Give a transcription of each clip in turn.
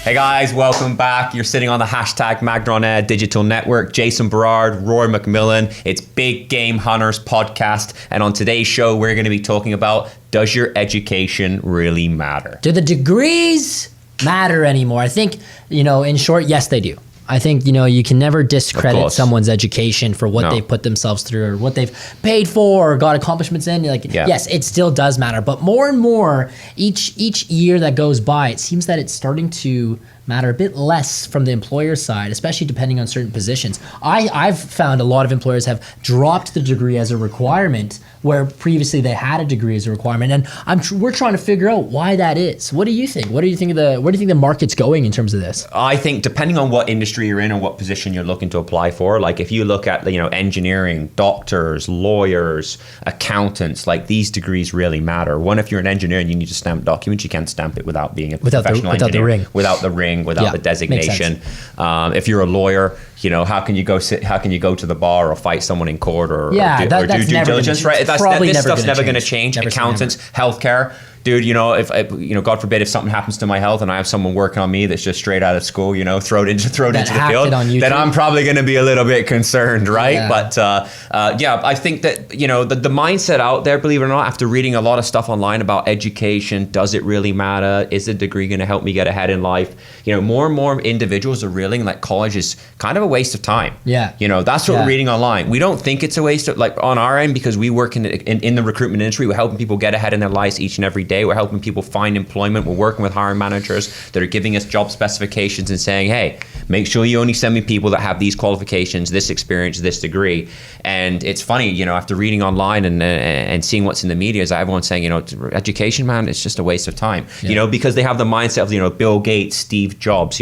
Hey guys, welcome back. You're sitting on the hashtag MagnaOnAir digital network. Jason Berard, Rory McMillan. It's Big Game Hunters podcast. And on today's show, we're going to be talking about, does your education really matter? Do the degrees matter anymore? I think, in short, yes, they do. I think, you can never discredit someone's education for what they've put themselves through or what they've paid for or got accomplishments in. Yes, it still does matter. But more and more, each year that goes by, it seems that it's starting to matter a bit less from the employer side, especially depending on certain positions. I've found a lot of employers have dropped the degree as a requirement where previously they had a degree as a requirement, and we're trying to figure out why that is. What do you think? Where do you think the market's going in terms of this? I think depending on what industry you're in or what position you're looking to apply for, like if you look at engineering, doctors, lawyers, accountants, like these degrees really matter. One, if you're an engineer and you need to stamp documents, you can't stamp it without being a professional engineer. Without the ring, without the designation. If you're a lawyer, how can you go to the bar or fight someone in court or do due diligence, right? This stuff's never going to change. Accountants, healthcare. Dude, if God forbid, if something happens to my health and I have someone working on me that's just straight out of school, thrown into the field, then I'm probably going to be a little bit concerned, right? Yeah. But I think that the mindset out there, believe it or not, after reading a lot of stuff online about education, does it really matter? Is a degree going to help me get ahead in life? More and more individuals are realizing that college is kind of a waste of time. Yeah, that's what we're reading online. We don't think it's a waste of, like, on our end, because we work in the recruitment industry. We're helping people get ahead in their lives each and every day. We're helping people find employment. We're working with hiring managers that are giving us job specifications and saying, hey, make sure you only send me people that have these qualifications, this experience, this degree. And it's funny, after reading online and seeing what's in the media, is everyone's saying, education, man, it's just a waste of time. Because they have the mindset of, Bill Gates, Steve Jobs,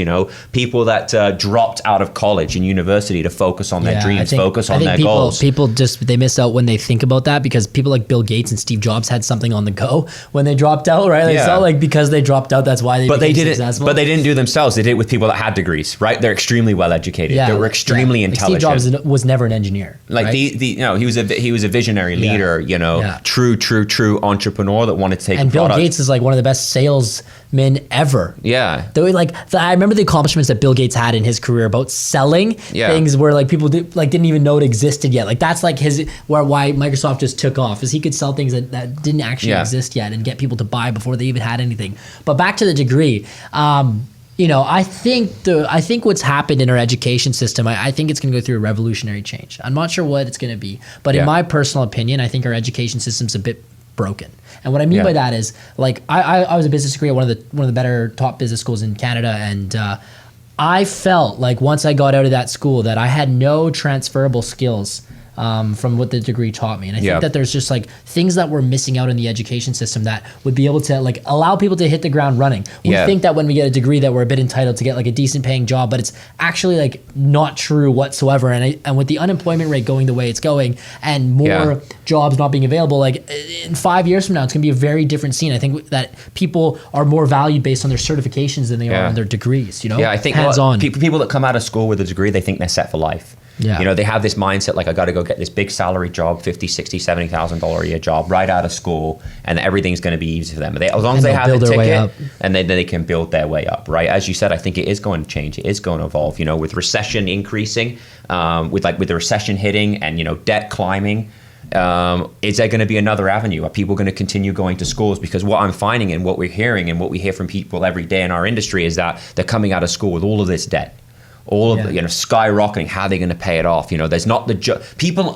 people that dropped out of college and university to focus on their dreams, focus on their goals. People they miss out when they think about that, because people like Bill Gates and Steve Jobs had something on the go when they dropped out, right? It's not like because they dropped out, that's why they became successful. But they didn't do themselves. They did it with people that had degrees, right? They're extremely well educated. They were extremely intelligent. Like Steve Jobs was never an engineer. Like he was a visionary leader, true entrepreneur that wanted to take and a product. Bill Gates is like one of the best salesmen ever. Yeah. I remember the accomplishments that Bill Gates had in his career about selling things where like people didn't even know it existed yet. Like that's like why Microsoft just took off, is he could sell things that didn't actually exist yet and get people to buy before they even had anything. But back to the degree, I think what's happened in our education system, I think it's going to go through a revolutionary change. I'm not sure what it's going to be, but in my personal opinion, I think our education system's a bit broken. And what I mean by that is, like, I was a business degree at one of the better top business schools in Canada, and I felt like once I got out of that school that I had no transferable skills from what the degree taught me. And I think that there's just like things that we're missing out in the education system that would be able to like allow people to hit the ground running. We think that when we get a degree that we're a bit entitled to get like a decent paying job, but it's actually like not true whatsoever. And with the unemployment rate going the way it's going and more jobs not being available, like in 5 years from now, it's going to be a very different scene. I think that people are more valued based on their certifications than they are on their degrees, Yeah, I think hands-on. People that come out of school with a degree, they think they're set for life. Yeah. They have this mindset like, I got to go get this big salary job, $50,000, $60,000, $70,000 a year job right out of school, and everything going to be easy for them. As long as they have a ticket, and then they can build their way up, right? As you said, I think it is going to change. It is going to evolve. With recession increasing, with the recession hitting, and debt climbing. Is there going to be another avenue? Are people going to continue going to schools? Because what I'm finding and what we're hearing and what we hear from people every day in our industry is that they're coming out of school with all of this debt. All of skyrocketing. How are they going to pay it off? There's not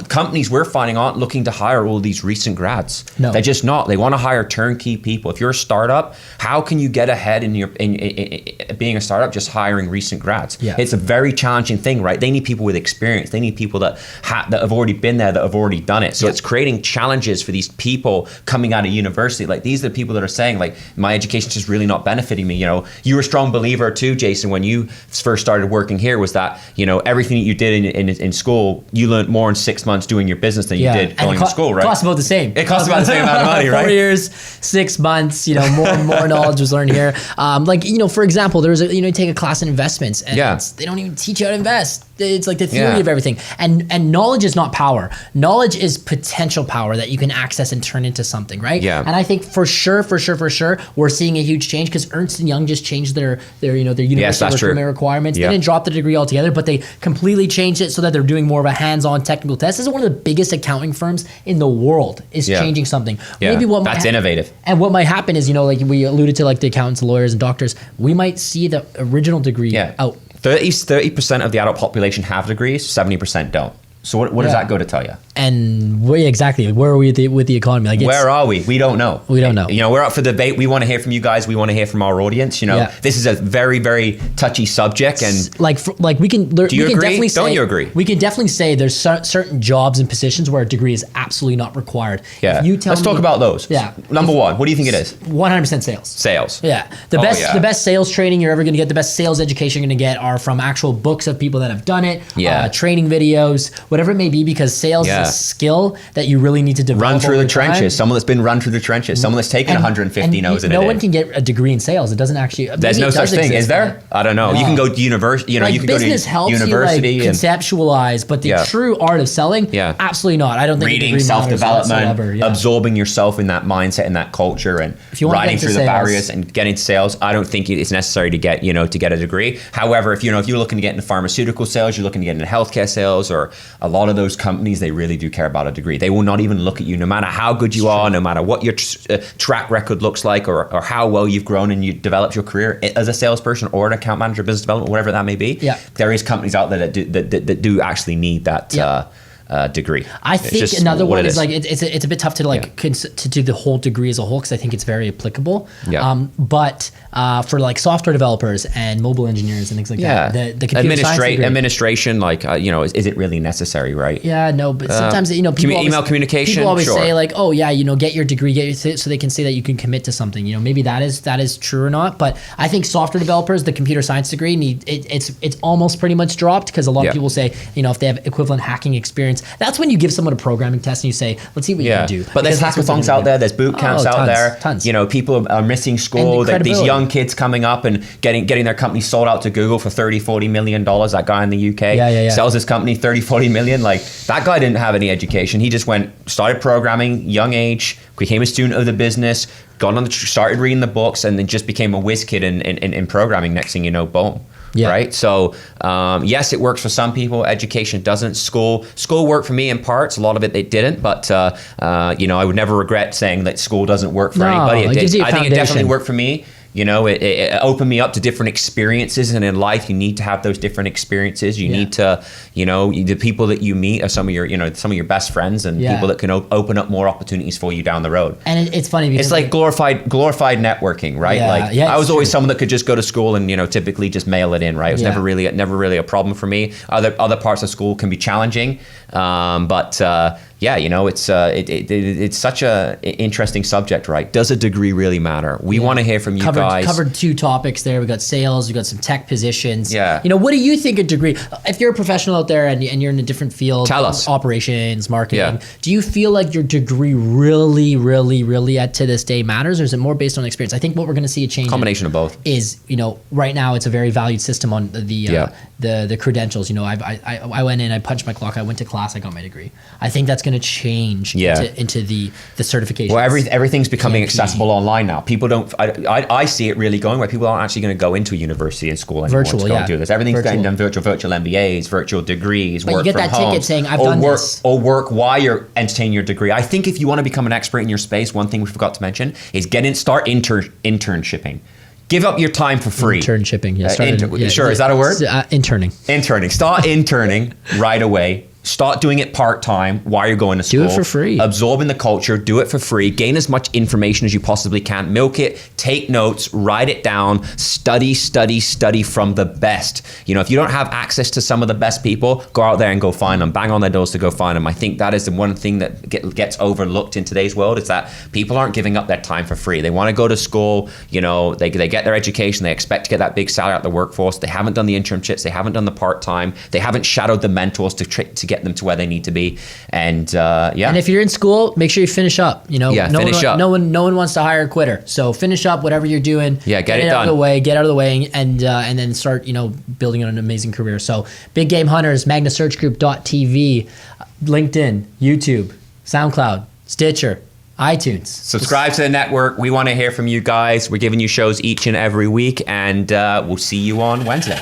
companies we're finding aren't looking to hire all these recent grads. No. They're just not. They want to hire turnkey people. If you're a startup, how can you get ahead in being a startup just hiring recent grads? Yeah. It's a very challenging thing, right? They need people with experience. They need people that have already been there, that have already done it. So it's creating challenges for these people coming out of university. Like, these are the people that are saying, like, my education's just really not benefiting me. You were a strong believer too, Jason, when you first started working here was that, you know, everything that you did in school, you learned more in 6 months doing your business than you did going to school, right? It costs about the same. It costs about the same amount of money, right? 4 years, 6 months, you know, more knowledge was learned here. Like, you know, for example, there was you take a class in investments and they don't even teach you how to invest. It's like the theory of everything. And knowledge is not power. Knowledge is potential power that you can access and turn into something, right? Yeah. And I think for sure, we're seeing a huge change because Ernst & Young just changed their university recruitment requirements. They didn't drop the degree altogether, but they completely changed it so that they're doing more of a hands-on technical test. This is one of the biggest accounting firms in the world is changing something. Maybe that's innovative. And what might happen is, you know, like we alluded to, like the accountants, lawyers, and doctors, we might see the original degree out. 30% of the adult population have degrees, 70% don't. So what does that go to tell you? And exactly, where are we with the economy? Like, where are we? We don't know. We don't know. You know, we're up for debate. We want to hear from you guys. We want to hear from our audience. You know, this is a very, very touchy subject. And like we can. Do you agree? Definitely say, don't you agree? We can definitely say there's certain jobs and positions where a degree is absolutely not required. Yeah. Let's talk about those. Yeah. Number one, what do you think it is? 100% sales. Sales. Yeah. The best sales training you're ever going to get, the best sales education you're going to get are from actual books of people that have done it. Yeah. Training videos, whatever it may be, because sales is a skill that you really need to develop. Run through the trenches. Someone that's been run through the trenches. Someone that's taken 150 no's in a day. No one can get a degree in sales. It doesn't actually. There's no such thing, is there? I don't know. No. You can go to university. You know, like you can go to business helps university. You like conceptualize, but the true art of selling, absolutely not. I don't think reading, self-development, absorbing yourself in that mindset and that culture, and riding through the barriers and getting to sales. I don't think it's necessary to get a degree. However, if you're looking to get into pharmaceutical sales, you're looking to get into healthcare sales, or a lot of those companies, they really do care about a degree. They will not even look at you, no matter how good you are, no matter what your track record looks like, or how well you've grown and you developed your career as a salesperson or an account manager, business development, whatever that may be. Yeah. There is companies out there that do actually need that degree. I think another one is like it's a bit tough to to do the whole degree as a whole, because I think it's very applicable. Yeah. But for like software developers and mobile engineers and things like that, the computer science degree, administration, is it really necessary, right? Yeah, no, but sometimes people email communication. People always say like, oh yeah, get your degree, so they can say that you can commit to something. Maybe that is true or not. But I think software developers, the computer science degree it's almost pretty much dropped, because a lot of people say if they have equivalent hacking experience. That's when you give someone a programming test and you say, let's see what you can do. But there's hackathons out there, there's boot camps out there. Tons. People are missing school. These young kids coming up and getting their company sold out to Google for $30-40 million. That guy in the UK sells his company $30-40 million. Like, that guy didn't have any education. He just started programming, young age, became a student of the business, started reading the books, and then just became a whiz kid in programming. Next thing you know, boom. Yeah. Right. So yes, it works for some people. Education doesn't. School worked for me in parts. A lot of it they didn't. But I would never regret saying that school doesn't work for anybody. It did. I think it definitely worked for me. It opened me up to different experiences, and in life you need to have those different experiences. You need to, the people that you meet are some of your best friends, and people that can open up more opportunities for you down the road. And it's funny because it's like glorified networking, right? I was always someone that could just go to school and typically just mail it in, right? It was never really a problem for me. Other parts of school can be challenging, but it's such a interesting subject, right? Does a degree really matter? We want to hear from you guys. Covered two topics there. We got sales. We got some tech positions. Yeah. What do you think a degree? If you're a professional out there and you're in a different field, tell us. Operations, marketing. Do you feel like your degree really, really, really to this day matters, or is it more based on experience? I think what we're going to see a change. Combination of both. Is right now it's a very valued system on the credentials. I went in, I punched my clock, I went to class, I got my degree. I think that's going to change into the certification. Well, everything's becoming accessible online now. People don't. I see it really going where people aren't actually going to go into a university and school anymore to go and do this. Everything's getting done virtual MBAs, virtual degrees. But work you get from that home, ticket saying I've done this, or work while you're entertaining your degree. I think if you want to become an expert in your space, one thing we forgot to mention is start internshipping. Give up your time for free. Internshipping, sure, is that a word? Interning. Start interning right away. Start doing it part-time while you're going to school. Do it for free. Absorbing the culture, do it for free. Gain as much information as you possibly can. Milk it, take notes, write it down, study from the best. You know, if you don't have access to some of the best people, go out there and go find them. Bang on their doors to go find them. I think that is the one thing that gets overlooked in today's world, is that people aren't giving up their time for free. They want to go to school, you know, they get their education, they expect to get that big salary out the workforce. They haven't done the internships, they haven't done the part-time, they haven't shadowed the mentors to get them to where they need to be. And and if you're in school, make sure you finish up. You know, no one wants to hire a quitter. So finish up whatever you're doing. Yeah, get it done. Get out of the way, and then start, you know, building an amazing career. So Big Game Hunters, MagnaSearchGroup.tv, LinkedIn, YouTube, SoundCloud, Stitcher, iTunes. Subscribe to the network. We want to hear from you guys. We're giving you shows each and every week, and we'll see you on Wednesday.